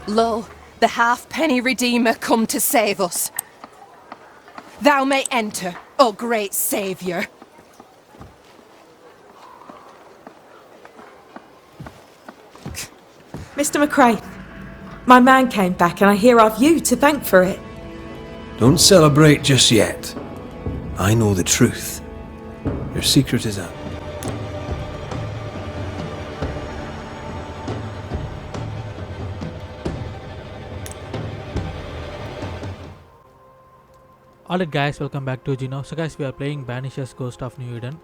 Lo, the halfpenny Redeemer come to save us. Thou may enter, O great Saviour. Mr. McRae, my man came back and I hear I've you to thank for it. Don't celebrate just yet. I know the truth. Your secret is out. Alright guys, welcome back to Gino. So guys, we are playing Banishers Ghost of New Eden.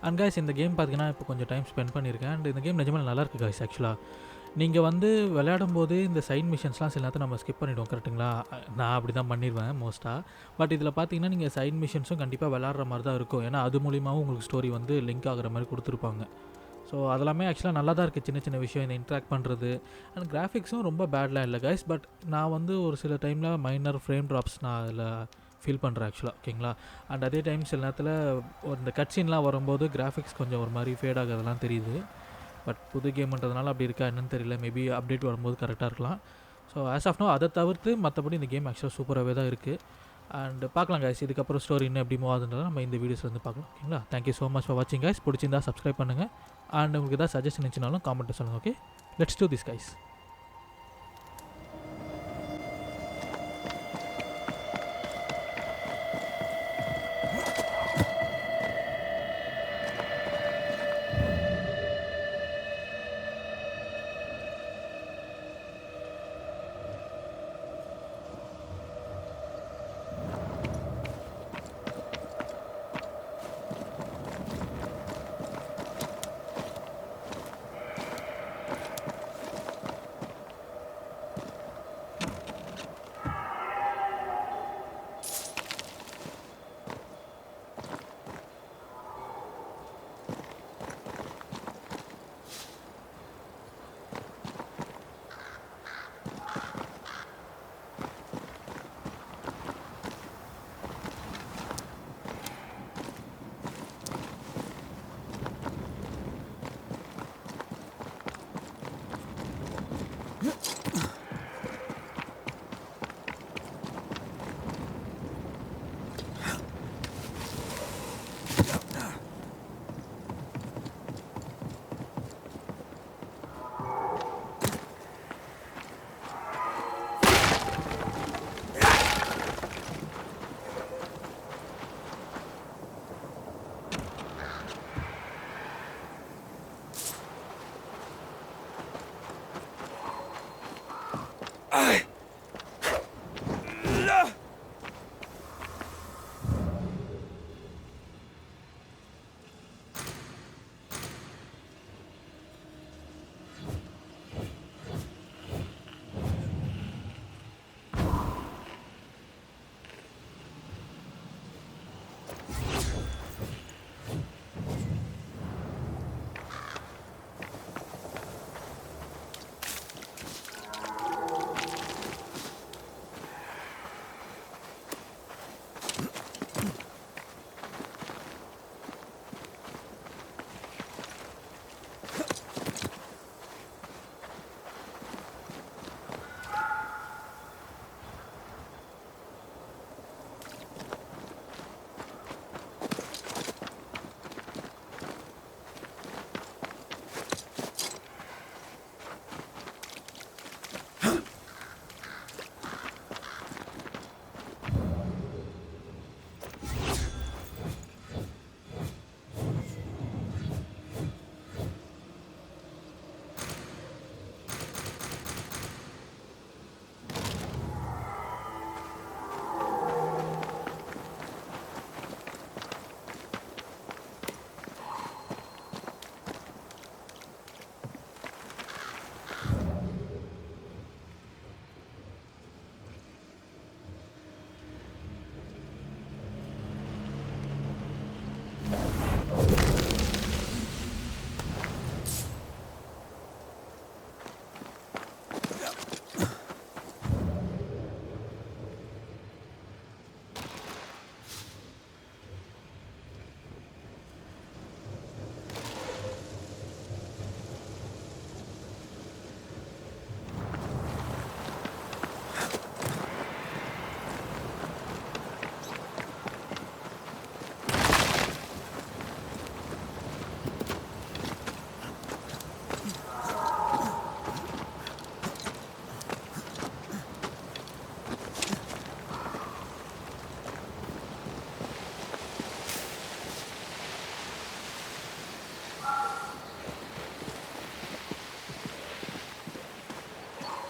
And guys, இந்த game பார்த்தீங்கன்னா இப்போ கொஞ்சம் time spend பண்ணியிருக்கேன். And இந்த game நிஜமாக நல்லா இருக்குது guys ஆக்சுவலாக. நீங்கள் வந்து விளையாடும் போது இந்த சைட் மிஷன்ஸ்லாம் சில நேரத்தில் நம்ம ஸ்கிப் பண்ணிவிடுவோம் கரெக்டுங்களா? நான் அப்படி தான் பண்ணிடுவேன் மோஸ்ட்டாக. பட் இதில் பார்த்தீங்கன்னா நீங்கள் சைட் மிஷன்ஸும் கண்டிப்பாக விளையாடுற மாதிரி தான் இருக்கும். ஏன்னா அது மூலியமாகவும் உங்களுக்கு ஸ்டோரி வந்து லிங்க் ஆகிற மாதிரி கொடுத்துருப்பாங்க. ஸோ அதெல்லாமே ஆக்சுவலாக நல்லா தான் இருக்குது, சின்ன சின்ன விஷயம் இந்த இன்ட்ராக்ட் பண்ணுறது. அண்ட் கிராஃபிக்ஸும் ரொம்ப பேட்லாம் இல்லை கைஸ். பட் நான் வந்து ஒரு சில டைமில் மைனர் ஃப்ரேம் ட்ராப்ஸ் நான் அதில் ஃபீல் பண்ணுறேன் ஆக்சுவலாக, ஓகேங்களா? அண்ட் அதே டைம் சில நேரத்தில் இந்த கட்சீன்லாம் வரும்போது கிராஃபிக்ஸ் கொஞ்சம் ஒரு மாதிரி ஃபேட் ஆகிறதுலாம் தெரியுது. பட் புது கேம்ன்றதுனால அப்படி இருக்கா என்னன்னு தெரியல. மேபி அப்டேட் வரும்போது கரெக்டாக இருக்கலாம். ஸோ ஆஸ் ஆஃப் நோ அதை தவிர்த்து மற்றபடி இந்த கேம் ஆக்சுவலாக சூப்பராகவே தான் இருக்குது. அண்ட் பார்க்கலாம் கைஸ், இதுக்கப்புறம் ஸ்டோரி இன்னும் எப்படி மூவ் ஆகுதுன்றதை நம்ம இந்த வீடியோஸ் வந்து பார்க்கலாம், ஓகேங்களா? தேங்க்யூ ஸோ மச் ஃபார் வாட்சிங் கைஸ். பிடிச்சிருந்தா சப்ஸ்கிரைப் பண்ணுங்கள். அண்ட் உங்களுக்கு ஏதாவது சஜஷன் இருந்துச்சுனாலும் காமெண்ட்டை சொல்லுங்கள். Okay, let's do this guys.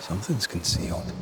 Something's concealed.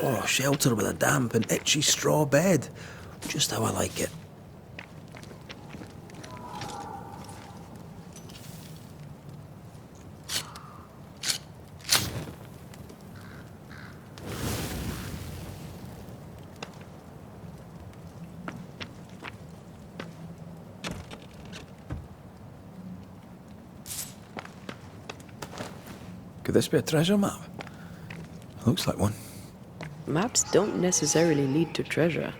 Oh, shelter with a damp and itchy straw bed. Just how I like it. Could this be a treasure map? Looks like one. Maps don't necessarily lead to treasure.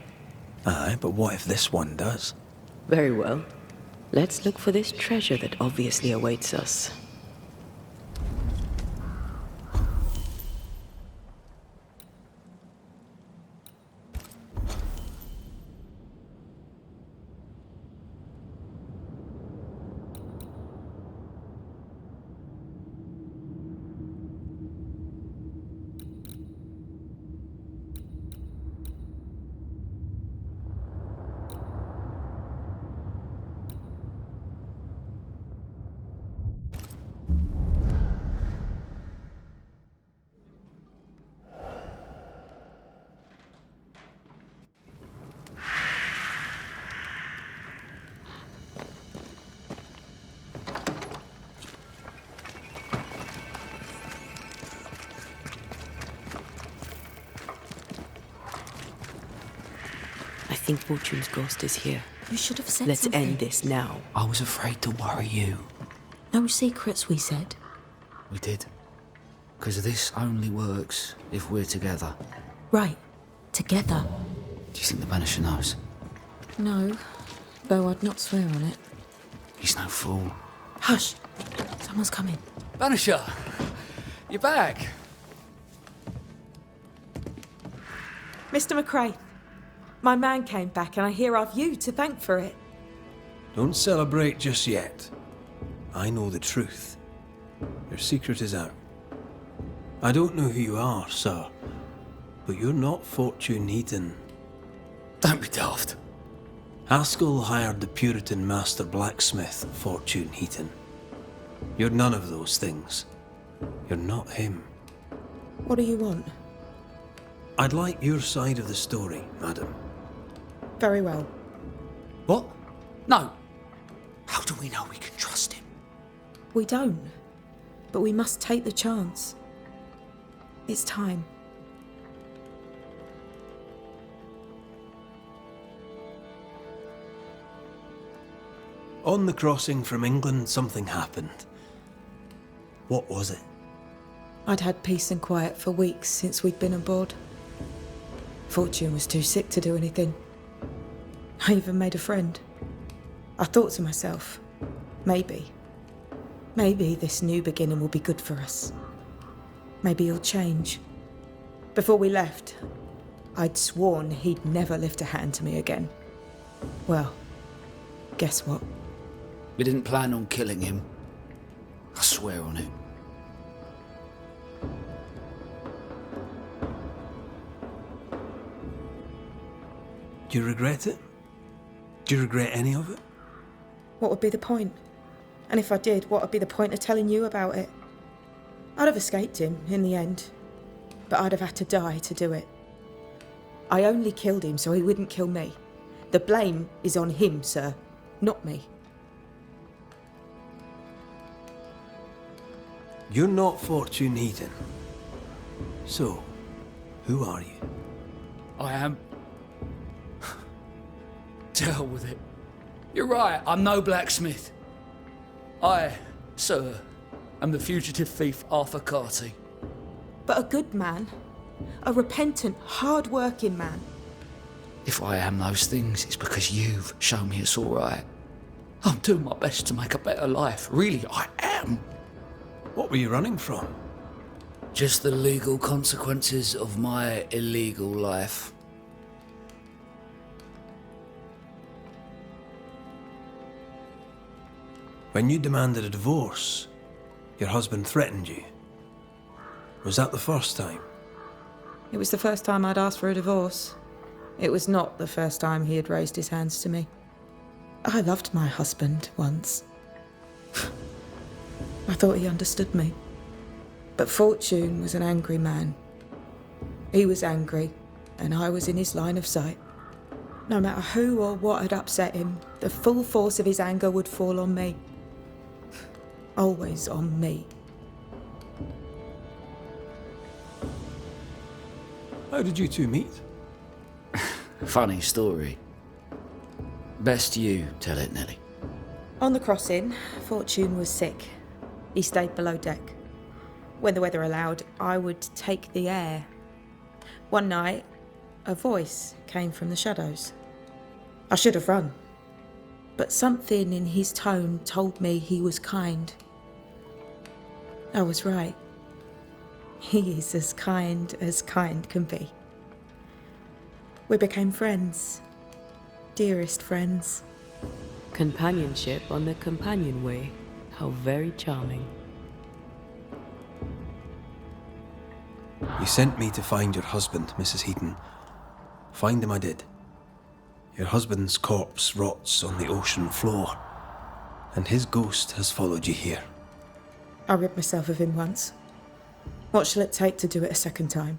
Aye, but what if this one does? Very well. Let's look for this treasure that obviously awaits us. I think Fortune's ghost is here. You should have said Let's something. end this now. I was afraid to worry you. No secrets, we said. We did. Because this only works if we're together. Right. Together. Do you think the Banisher knows? No. Though I'd not swear on it. He's no fool. Hush! Someone's coming. Banisher! You're back! Mr. McRae, my man came back and I hear I've you to thank for it. Don't celebrate just yet. I know the truth. Your secret is out. I don't know who you are, sir, but you're not Fortune Heaton. Don't be daft. Haskell hired the Puritan master blacksmith, Fortune Heaton. You're none of those things. You're not him. What do you want? I'd like your side of the story, madam. Very well. What? No. How do we know we can trust him? We don't. But we must take the chance. It's time. On the crossing from England, something happened. What was it? I'd had peace and quiet for weeks since we'd been aboard. Fortune was too sick to do anything. I even made a friend. I thought to myself, maybe this new beginning will be good for us. Maybe he'll change. Before we left, I'd sworn he'd never lift a hand to me again. Well, guess what? We didn't plan on killing him. I swear on it. Do you regret it? Do you regret any of it? What would be the point? And if I did, what would be the point of telling you about it? I'd have escaped him in the end, but I'd have had to die to do it. I only killed him so he wouldn't kill me. The blame is on him, sir, not me. You're not Fortune Heaton. So, who are you? I am. To hell with it. You're right, I'm no blacksmith. I, sir, am the fugitive thief Arthur Carty. But a good man. A repentant, hard-working man. If I am those things, it's because you've shown me it's all right. I'm doing my best to make a better life. Really, I am. What were you running from? Just the legal consequences of my illegal life. When you demanded a divorce, your husband threatened you. Was that the first time? It was the first time I'd asked for a divorce. It was not the first time he had raised his hands to me. I loved my husband once. I thought he understood me. But Fortune was an angry man. He was angry, and I was in his line of sight. No matter who or what had upset him, the full force of his anger would fall on me. Always on me. How did you two meet? Funny story. Best you tell it, Nelly. On the crossing, Fortune was sick. He stayed below deck. When the weather allowed, I would take the air. One night, a voice came from the shadows. I should have run, but something in his tone told me he was kind. I was right. He is as kind can be. We became friends. Dearest friends. Companionship on the companion way. How very charming. You sent me to find your husband, Mrs. Heaton. Find him I did. Your husband's corpse rots on the ocean floor, and his ghost has followed you here. I rid myself of him once. What shall it take to do it a second time?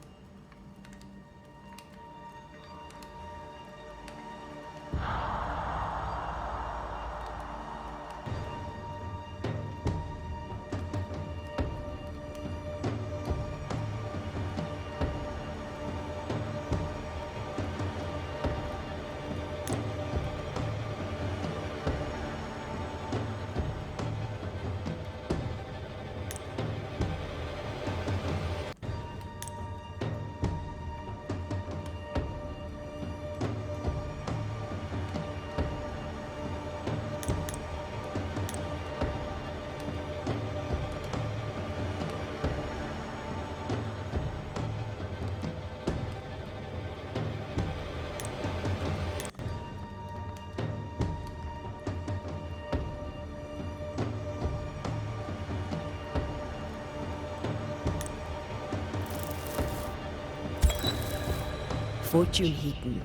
Fortune Heaton.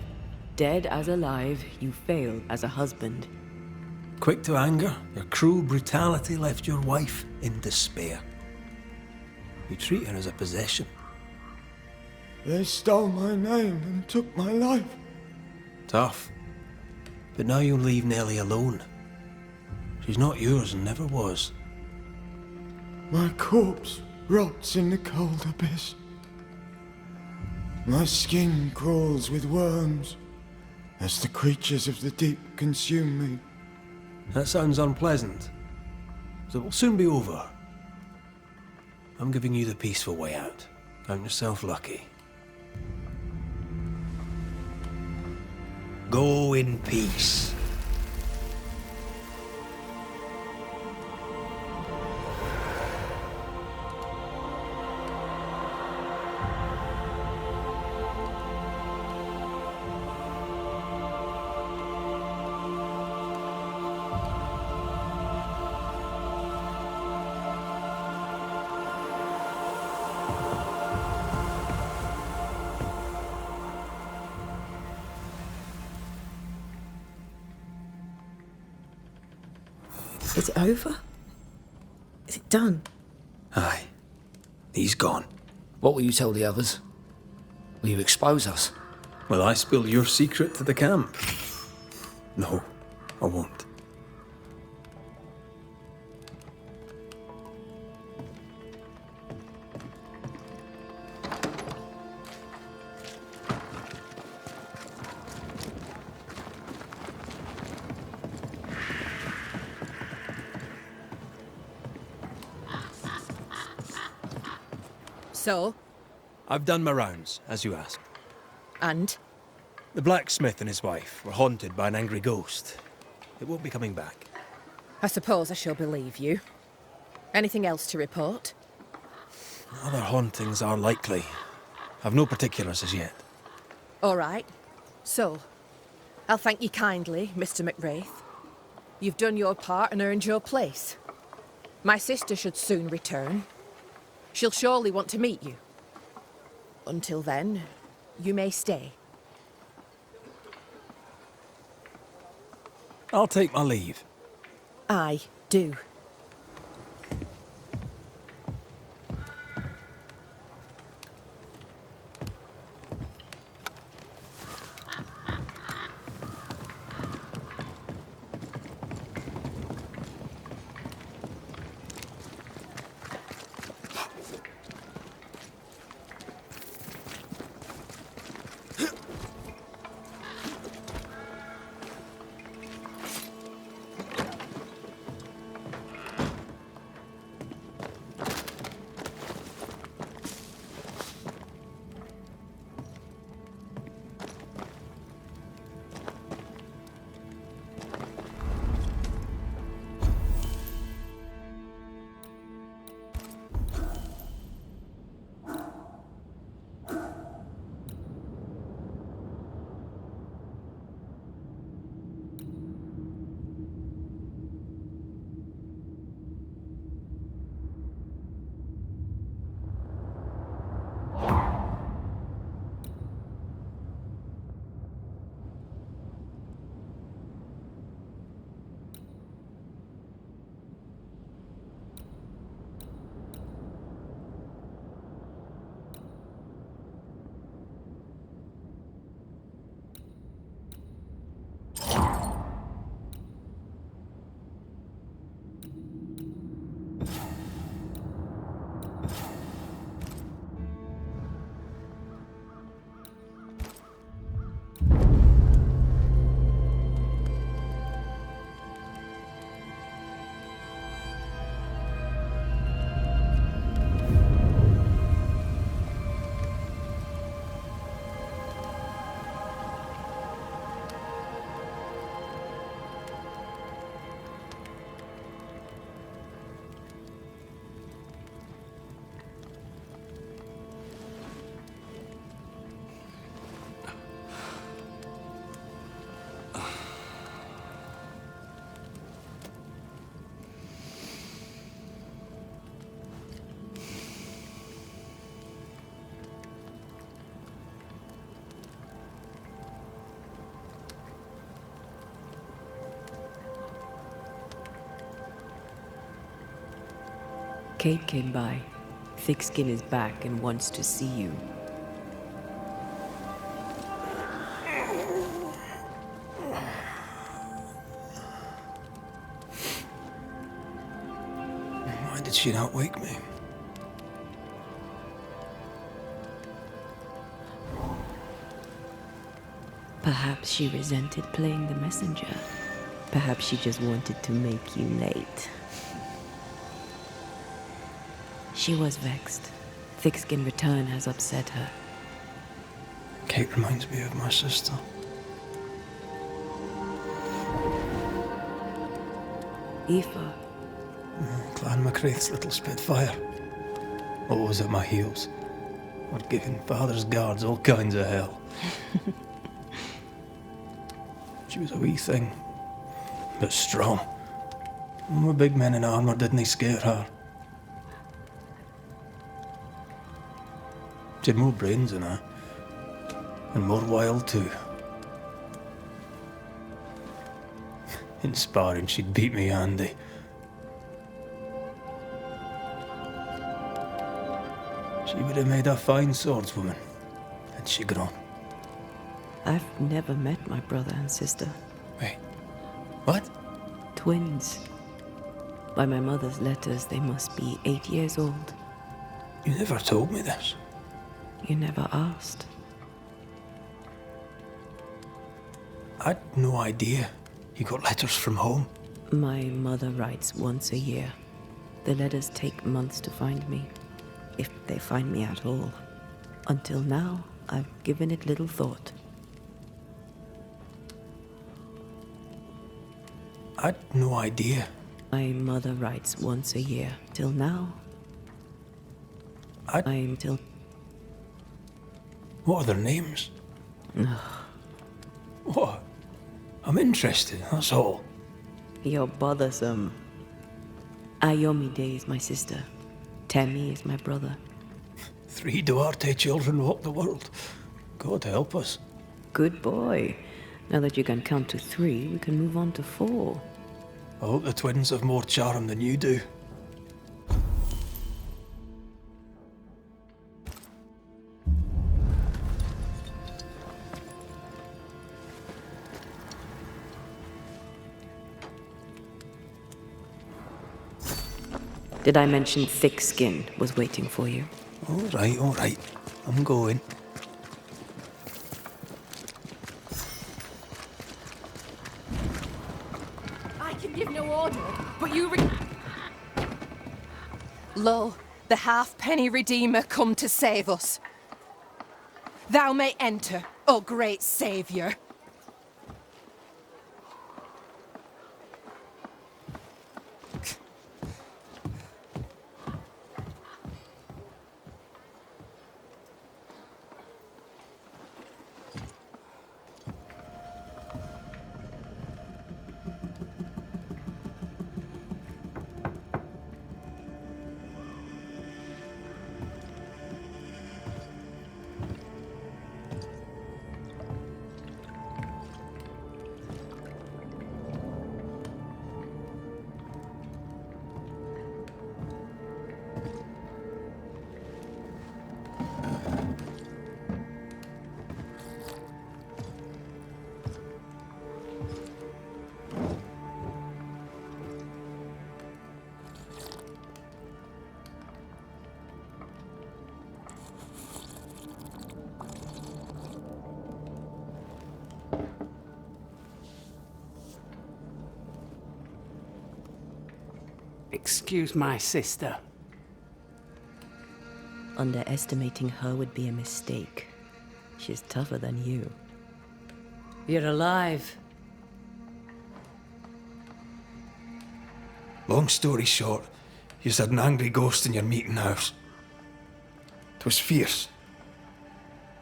Dead as alive, you failed as a husband. Quick to anger, your cruel brutality left your wife in despair. You treat her as a possession. They stole my name and took my life. Tough. But now you'll leave Nellie alone. She's not yours and never was. My corpse rots in the cold abyss. My skin crawls with worms as the creatures of the deep consume me. That sounds unpleasant. So it will soon be over. I'm giving you the peaceful way out. Count yourself lucky. Go in peace. Is it over? Is it done? Aye. He's gone. What will you tell the others? Will you expose us? Will I spill your secret to the camp? No, I won't. So? I've done my rounds, as you asked. And? The blacksmith and his wife were haunted by an angry ghost. It won't be coming back. I suppose I shall believe you. Anything else to report? Other hauntings are likely. I've no particulars as yet. All right. So, I'll thank you kindly, Mr. McWraith. You've done your part and earned your place. My sister should soon return. She'll surely want to meet you. Until then, you may stay. I'll take my leave. I do. Kate came by. Thickskin is back and wants to see you. Why did she not wake me? Perhaps she resented playing the messenger. Perhaps she just wanted to make you late. She was vexed. Thickskin return has upset her. Kate reminds me of my sister. Aoife. Clan MacWraith's little Spitfire. Always at my heels. Or giving father's guards all kinds of hell. She was a wee thing, but strong. And the big men in armour didn't scare her. She had more brains than I, and more wild too. In sparring, she'd beat me handy. She would have made a fine swordswoman, had she grown. I've never met my brother and sister. Wait, what? Twins. By my mother's letters, they must be 8 years old. You never told me this. You never asked. I'd no idea you got letters from home. My mother writes once a year. The letters take months to find me. if they find me at all. Until now, I've given it little thought. I'd no idea. My mother writes once a year. Till now, I'm till... What are their names? What? I'm interested, that's all. You're bothersome. Ayomide is my sister. Temi is my brother. 3 Duarte children walk the world. God help us. Good boy. Now that you can count to 3, we can move on to 4. I hope the twins have more charm than you do. Did I mention thick skin was waiting for you? All right. I'm going. I can give no order, but you Lo, the halfpenny redeemer come to save us. Thou may enter, O great saviour. Excuse my sister. Underestimating her would be a mistake. She's tougher than you. You're alive. Long story short, you had an angry ghost in your meeting house. 'Twas fierce.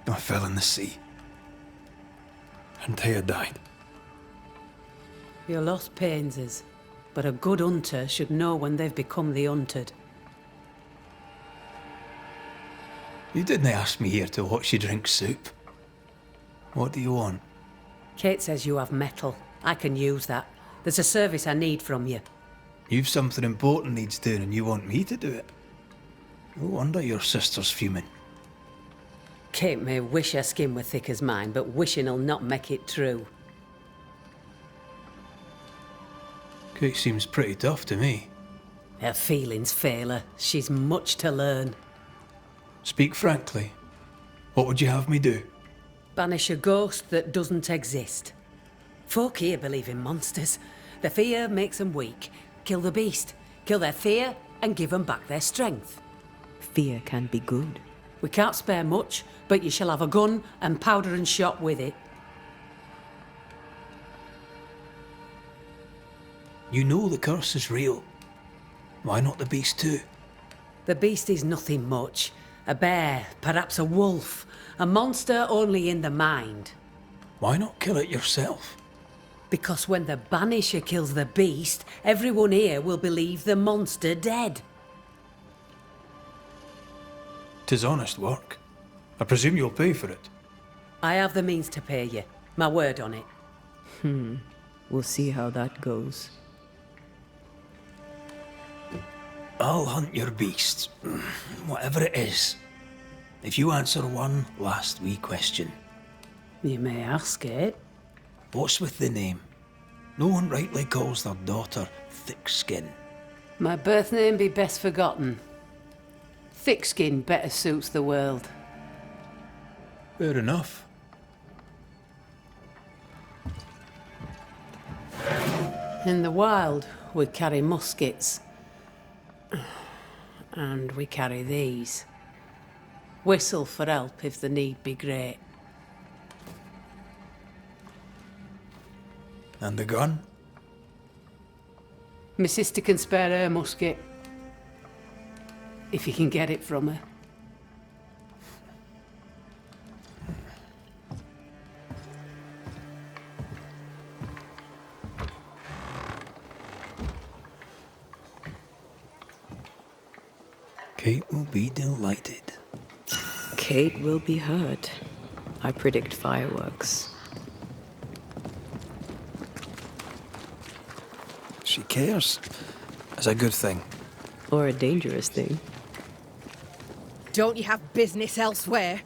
I fell in the sea. Antea died. Your loss pains us, but a good hunter should know when they've become the hunted. You didn't ask me here to watch you drink soup. What do you want? Kate says you have metal. I can use that. There's a service I need from you. You've something important needs doing and you want me to do it. No wonder your sister's fuming. Kate may wish her skin were thick as mine, but wishing'll not make it true. Kate seems pretty tough to me. Her feelings fail her. She's much to learn. Speak frankly. What would you have me do? Banish a ghost that doesn't exist. Folk here believe in monsters. Their fear makes them weak. Kill the beast. Kill their fear and give them back their strength. Fear can be good. We can't spare much, but you shall have a gun and powder and shot with it. You know the curse is real. Why not the beast too? The beast is nothing much. A bear, perhaps a wolf. A monster only in the mind. Why not kill it yourself? Because when the Banisher kills the beast, everyone here will believe the monster dead. 'Tis honest work. I presume you'll pay for it. I have the means to pay you. My word on it. We'll see how that goes. I'll hunt your beast, whatever it is, if you answer one last wee question. You may ask it. What's with the name? No one rightly calls their daughter Thick Skin. My birth name be best forgotten. Thick skin better suits the world. Fair enough. In the wild, we carry muskets. And we carry these. Whistle for help if the need be great. And the gun? My sister can spare her musket. If you can get it from her. Kate will be delighted. Kate will be hurt. I predict fireworks. She cares. It's a good thing. Or a dangerous thing. Don't you have business elsewhere?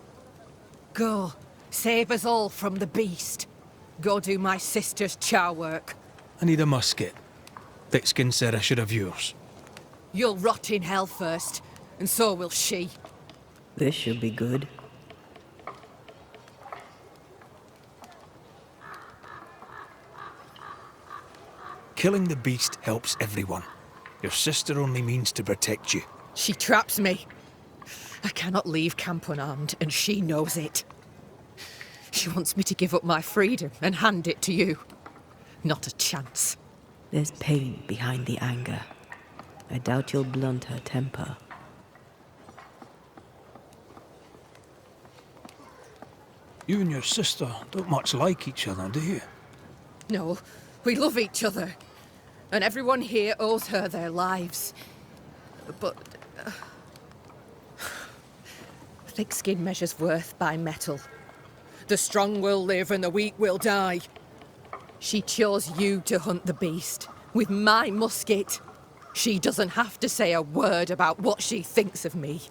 Go. Save us all from the beast. Go do my sister's char work. I need a musket. Thickskin said I should have yours. You'll rot in hell first, and so will she. This should be good. Killing the beast helps everyone. Your sister only means to protect you. She traps me. I cannot leave camp unarmed, and she knows it. She wants me to give up my freedom and hand it to you. Not a chance. There's pain behind the anger. I doubt you'll blunt her temper. You and your sister don't much like each other, do you? No, we love each other. And everyone here owes her their lives. But... thick skin measures worth by metal. The strong will live and the weak will die. She chose you to hunt the beast, with my musket. She doesn't have to say a word about what she thinks of me.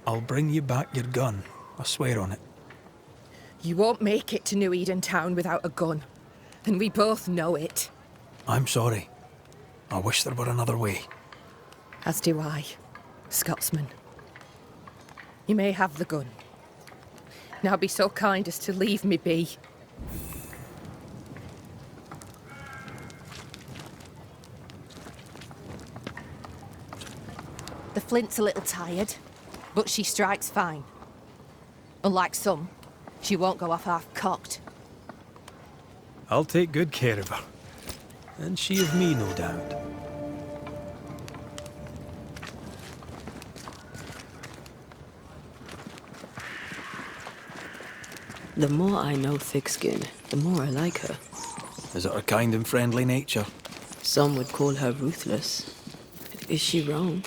I'll bring you back your gun. I swear on it. You won't make it to New Eden Town without a gun. And we both know it. I'm sorry. I wish there were another way. As do I, Scotsman. You may have the gun. Now be so kind as to leave me be. The flint's a little tired, but she strikes fine. Unlike some, she won't go off half-cocked. I'll take good care of her. And she of me, no doubt. The more I know Thickskin, the more I like her. Is it her kind and friendly nature? Some would call her ruthless. Is she wrong?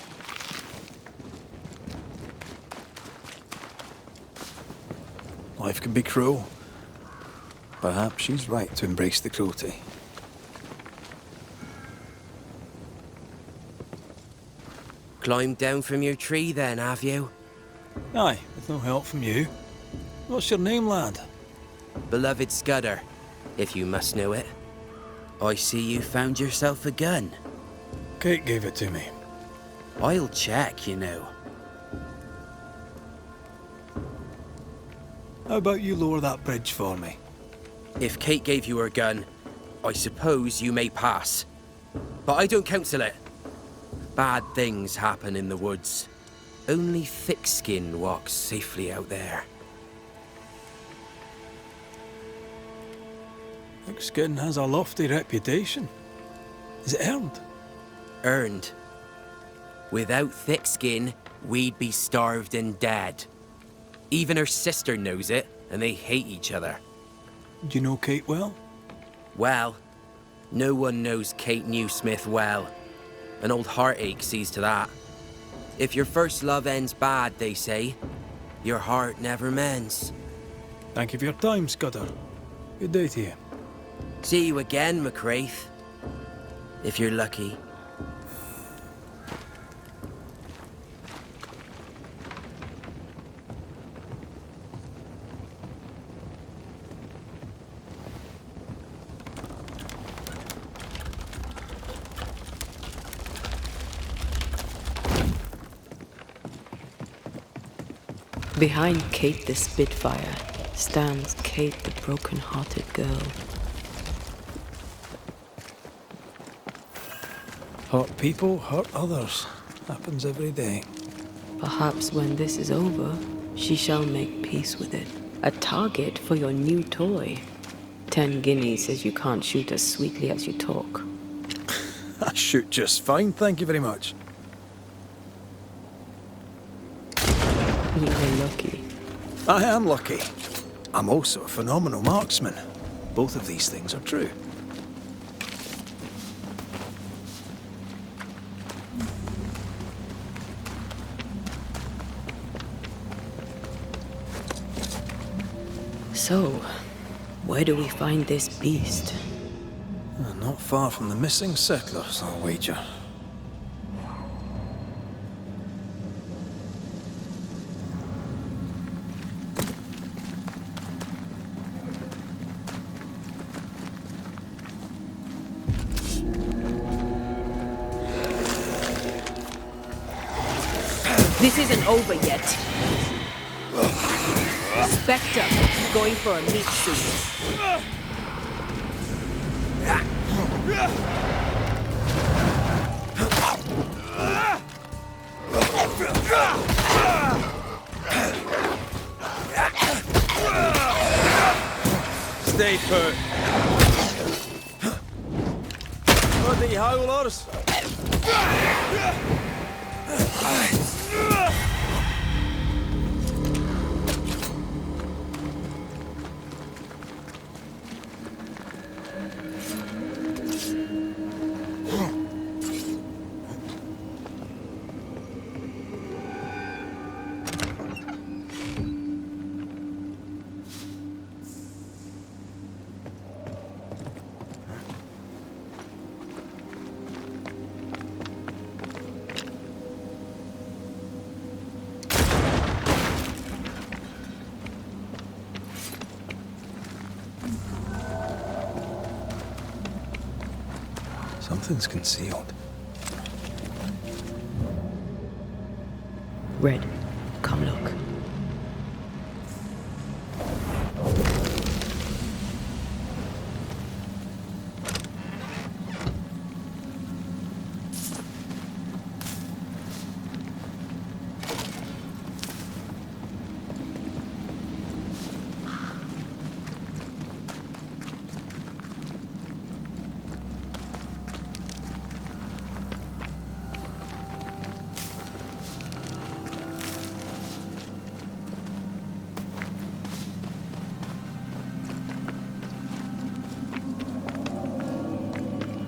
Life can be cruel. Perhaps she's right to embrace the cruelty. Climbed down from your tree then, have you? Aye, with no help from you. What's your name, lad? Beloved Scudder, if you must know it. I see you found yourself a gun. Kate gave it to me. I'll check, you know. How about you lower that bridge for me? If Kate gave you her gun, I suppose you may pass. But I don't counsel it. Bad things happen in the woods. Only Thickskin walks safely out there. Thickskin has a lofty reputation. Is it earned? Earned. Without Thickskin, we'd be starved and dead. Even her sister knows it, and they hate each other. Do you know Kate well? Well, no one knows Kate Newsmith well. An old heartache sees to that. If your first love ends bad, they say, your heart never mends. Thank you for your time, Scudder. Good day to you. See you again, McWraith. If you're lucky. Behind Kate the Spitfire stands Kate the broken-hearted girl. Hurt people, hurt others. Happens every day. Perhaps when this is over, she shall make peace with it. A target for your new toy. 10 guineas says you can't shoot as sweetly as you talk. I shoot just fine, thank you very much. You are lucky. I am lucky. I'm also a phenomenal marksman. Both of these things are true. So, where do we find this beast? Not far from the missing settlers, I'll wager. This isn't over yet. Spectre, going for a meat suit. Stay put. Bloody howlers! Something's concealed. Red, come look.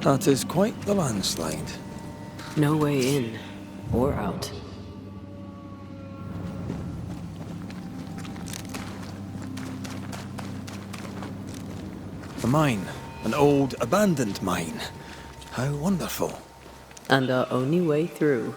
That is quite the landslide. No way in or out. A mine. An old, abandoned mine. How wonderful. And our only way through.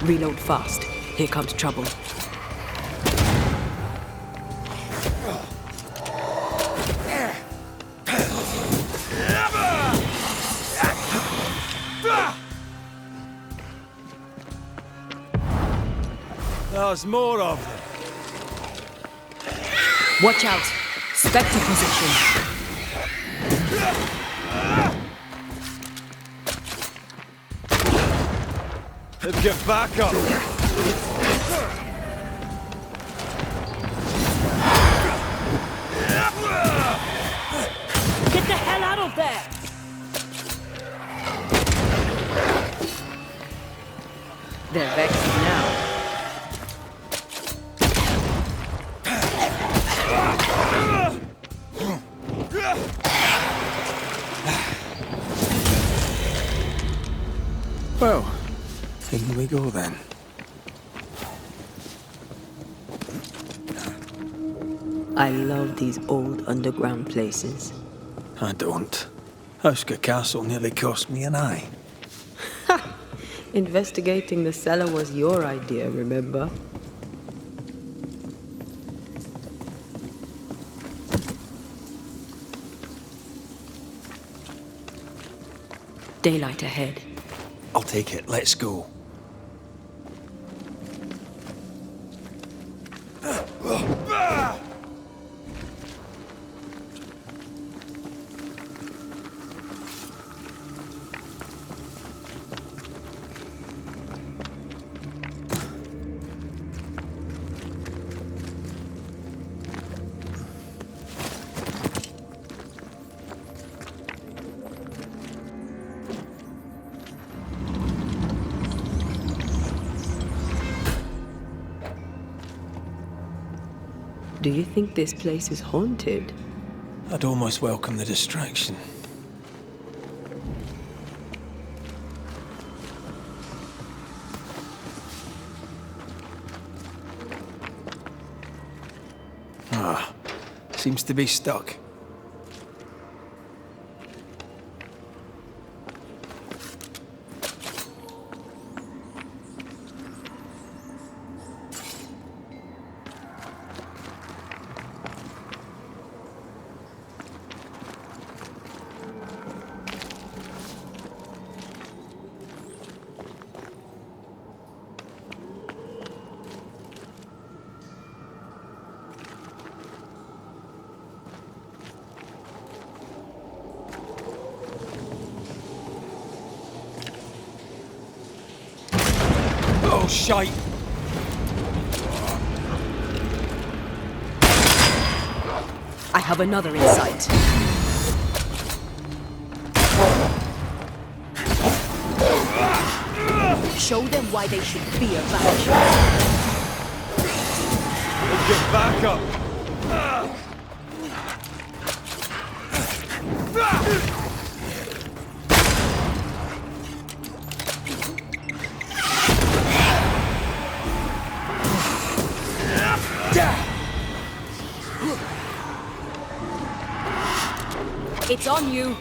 Reload fast. Here comes trouble. There's more of them. Watch out! Spectre position. Let's get back up. Settle there! They're vexed now. Well, in we go then. I love these old underground places. I don't. Houska Castle nearly cost me an eye. Investigating the cellar was your idea, remember? Daylight ahead. I'll take it. Let's go. Do you think this place is haunted? I'd almost welcome the distraction. Ah, seems to be stuck. Oh, shite! I have another insight. Show them why they should fear Banishers. Get back up! It's on you.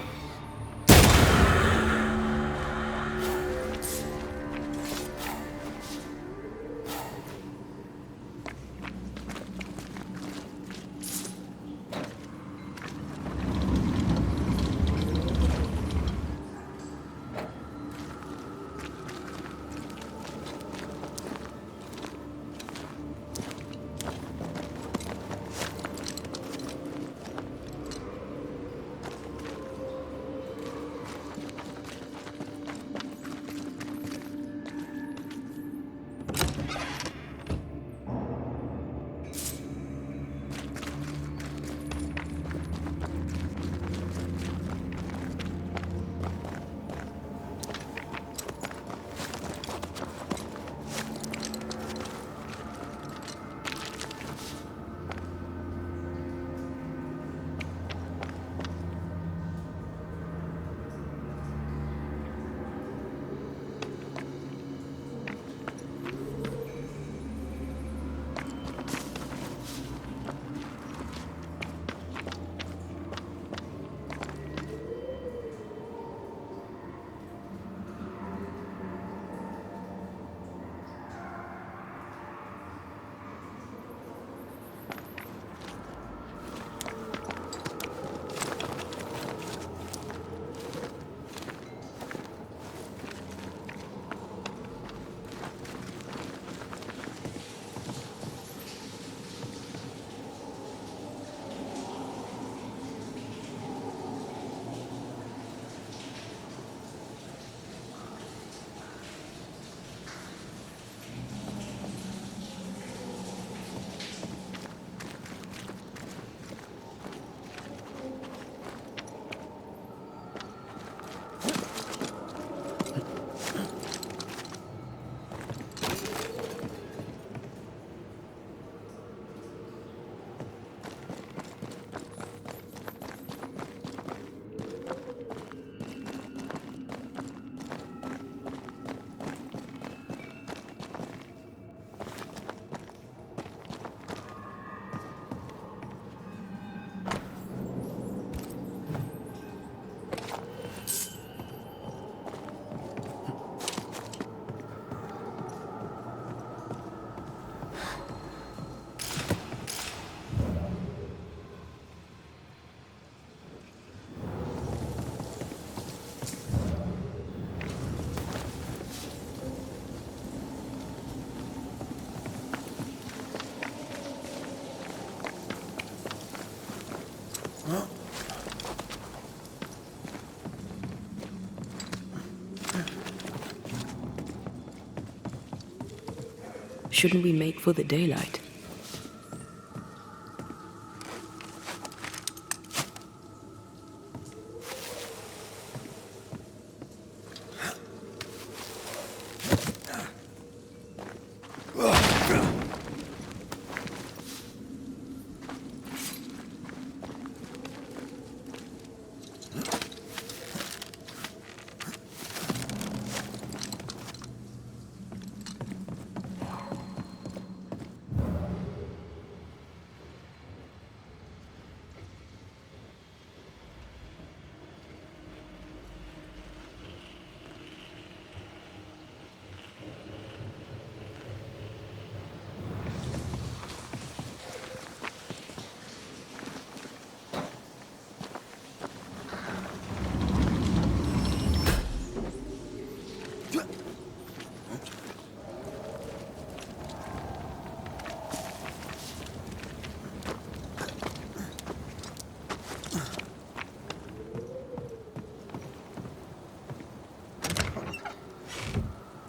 Shouldn't we make for the daylight?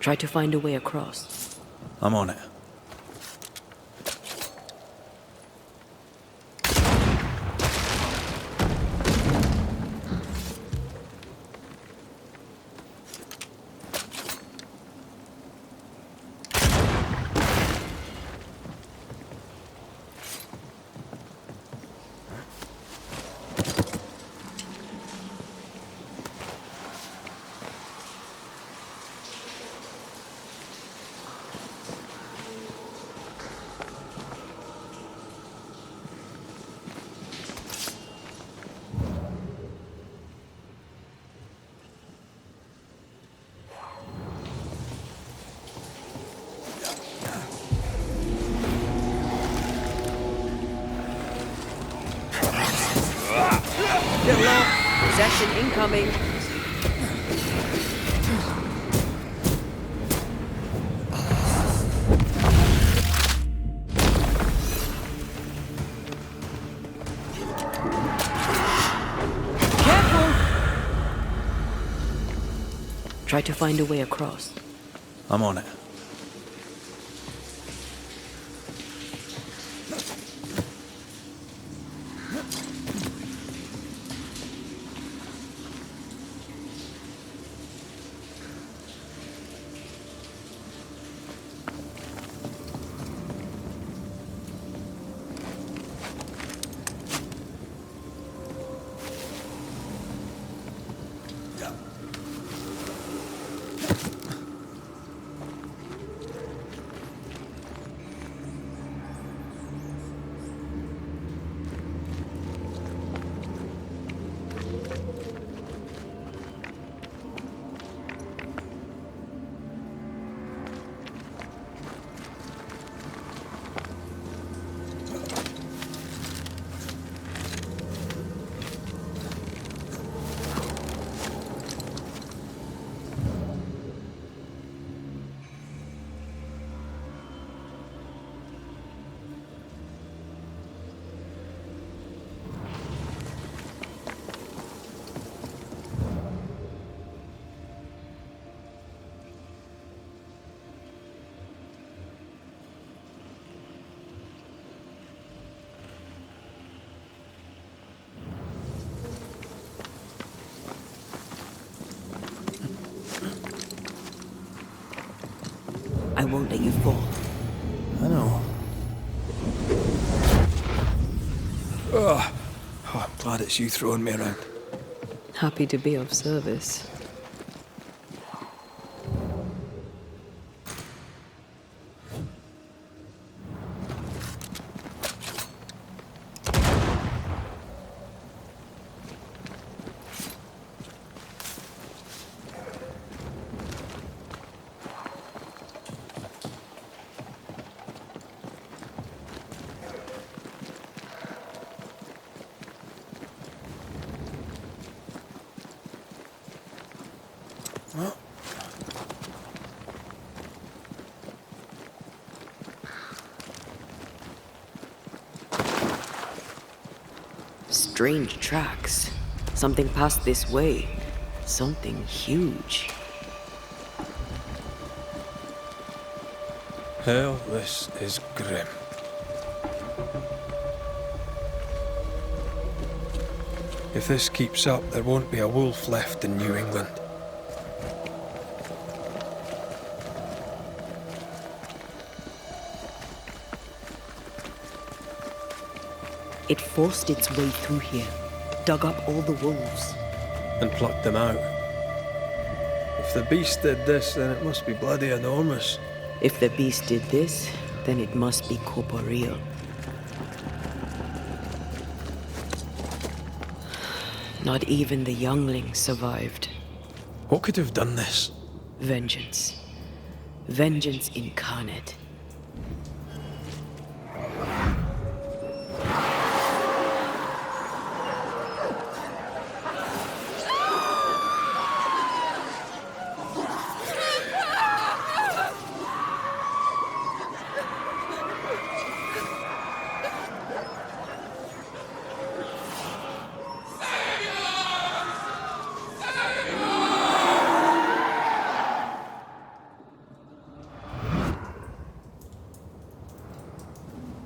Try to find a way across. I'm on it. Get low. Possession incoming. Careful! Try to find a way across. I'm on it. I won't let you fall. I know. Oh, I'm glad it's you throwing me around. Happy to be of service. Strange tracks. Something passed this way. Something huge. Hell, this is grim. If this keeps up, there won't be a wolf left in New England. It forced its way through here, dug up all the wolves. And plucked them out. If the beast did this, then it must be bloody enormous. If the beast did this, then it must be corporeal. Not even the youngling survived. What could have done this? Vengeance. Vengeance incarnate.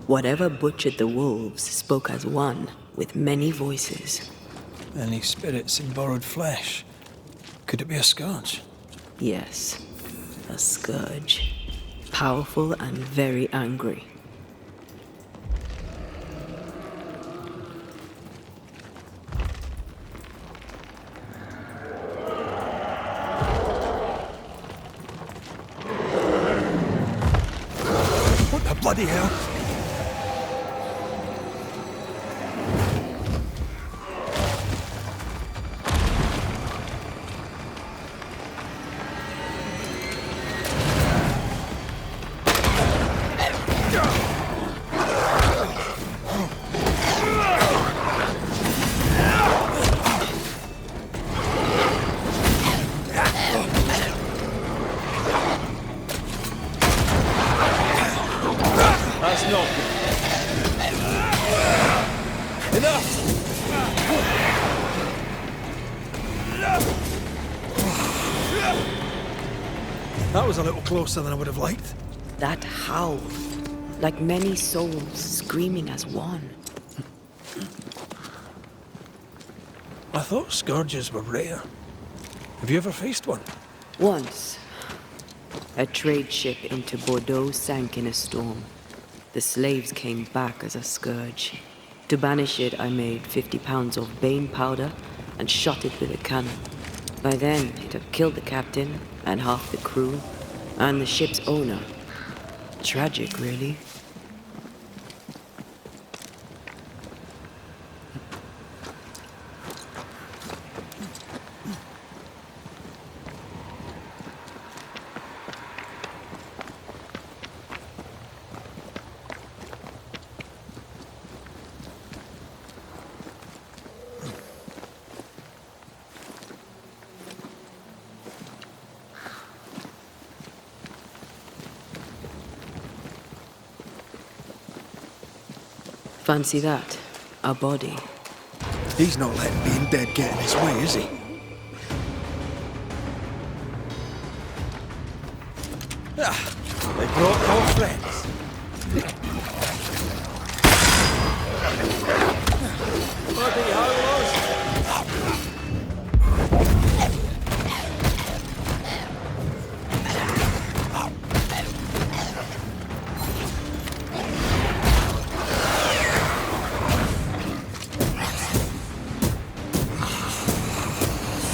Whatever butchered the wolves spoke as one, with many voices. Any spirits in borrowed flesh? Could it be a scourge? Yes, a scourge. Powerful and very angry. What the bloody hell? That's not good. Enough! That was a little closer than I would have liked. That howl, like many souls screaming as one. I thought scourges were rare. Have you ever faced one? Once, a trade ship into Bordeaux sank in a storm. The slaves came back as a scourge. To banish it, I made 50 pounds of bane powder and shot it with a cannon. By then, it had killed the captain and half the crew and the ship's owner. Tragic, really. Fancy that. A body. He's not letting being dead get in his way, is he? Ah, they brought no friends. Bloody howlers!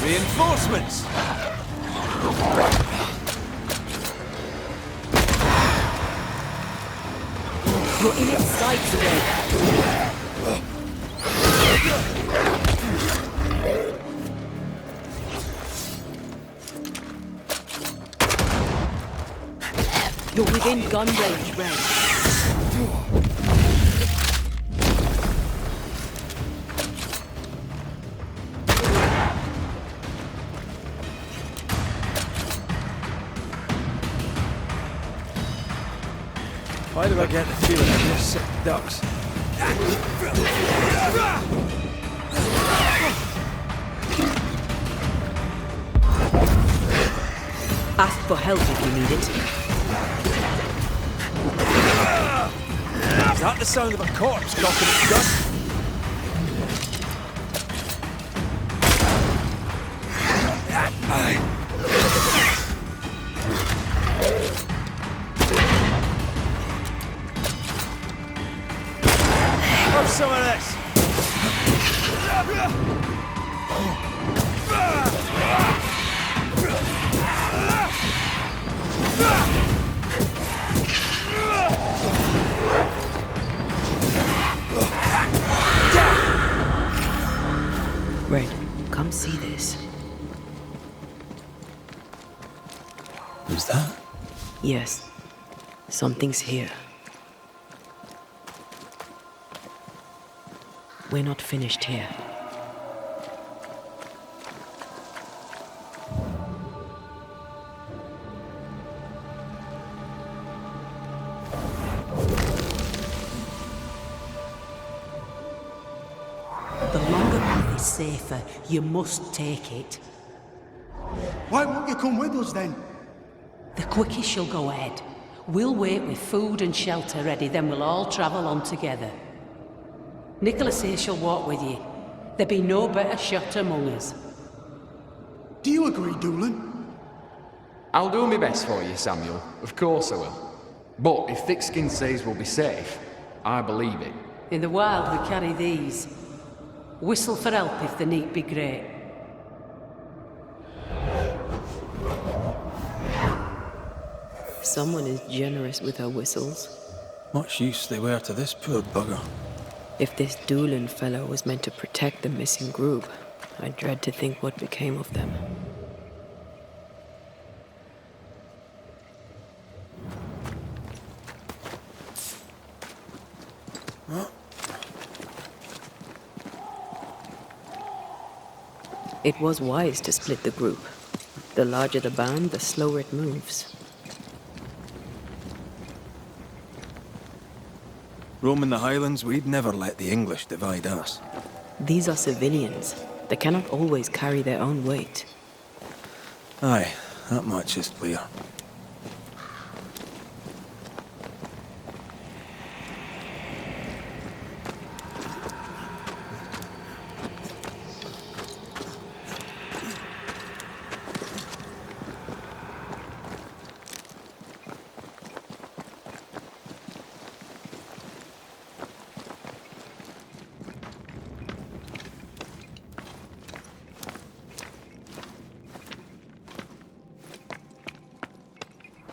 Reinforcements! You're in its sights again. You're within gun range, Ren. Why do I get the feeling I'm just sick ducks? Ask for help if you need it. Is that the sound of a corpse cocking its gun? Have some of this! Red, come see this. Who's that? Yes, something's here. We're not finished here. The longer path is safer. You must take it. Why won't you come with us then? The quickest you'll go ahead. We'll wait with food and shelter ready, then we'll all travel on together. Nicholas here shall walk with you. There be no better shot among us. Do you agree, Doolin? I'll do my best for you, Samuel. Of course I will. But if Thickskin says we'll be safe, I believe it. In the wild we carry these. Whistle for help if the need be great. Someone is generous with her whistles. Much use they were to this poor bugger. If this Doolin fellow was meant to protect the missing group, I dread to think what became of them. It was wise to split the group. The larger the band, the slower it moves. Roaming the Highlands, we'd never let the English divide us. These are civilians. They cannot always carry their own weight. Aye, that much is clear.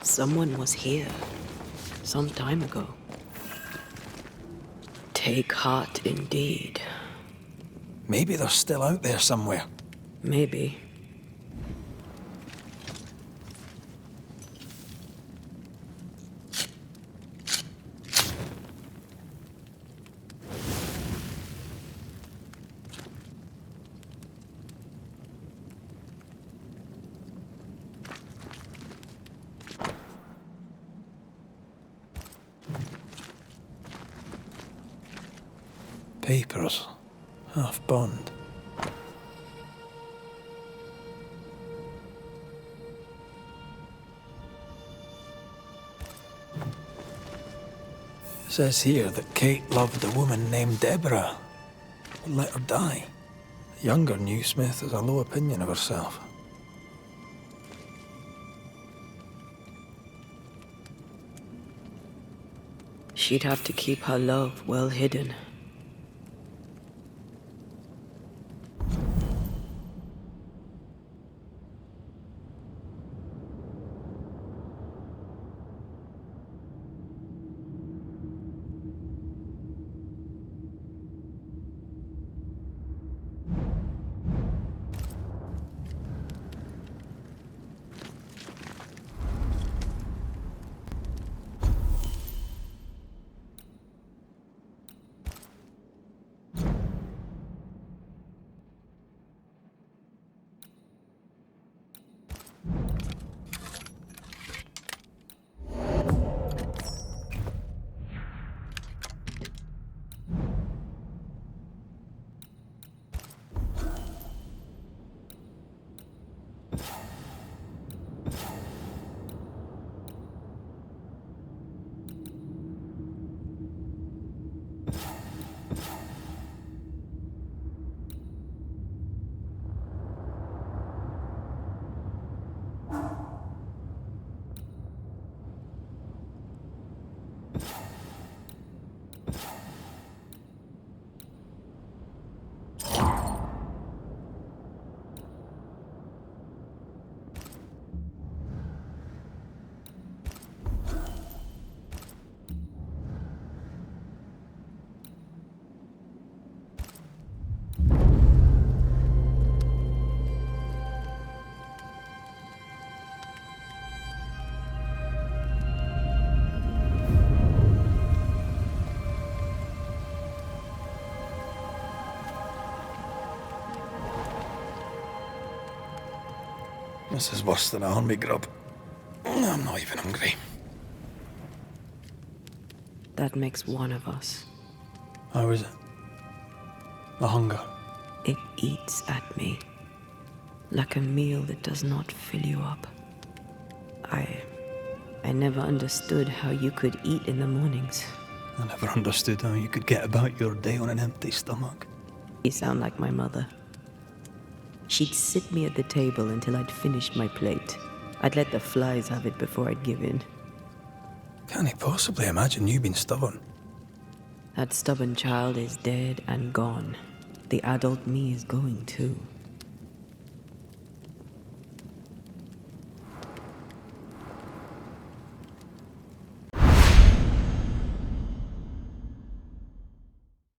Someone was here. Some time ago. Take heart indeed. Maybe they're still out there somewhere. Maybe. Papers. Half bond. It says here that Kate loved a woman named Deborah and let her die. The younger Newsmith has a low opinion of herself. She'd have to keep her love well hidden. This is worse than a army grub. I'm not even hungry. That makes one of us. How is it? The hunger? It eats at me. Like a meal that does not fill you up. I never understood how you could eat in the mornings. I never understood how you could get about your day on an empty stomach. You sound like my mother. She'd sit me at the table until I'd finished my plate. I'd let the flies have it before I'd give in. Can't he possibly imagine you being stubborn? That stubborn child is dead and gone. The adult me is going too.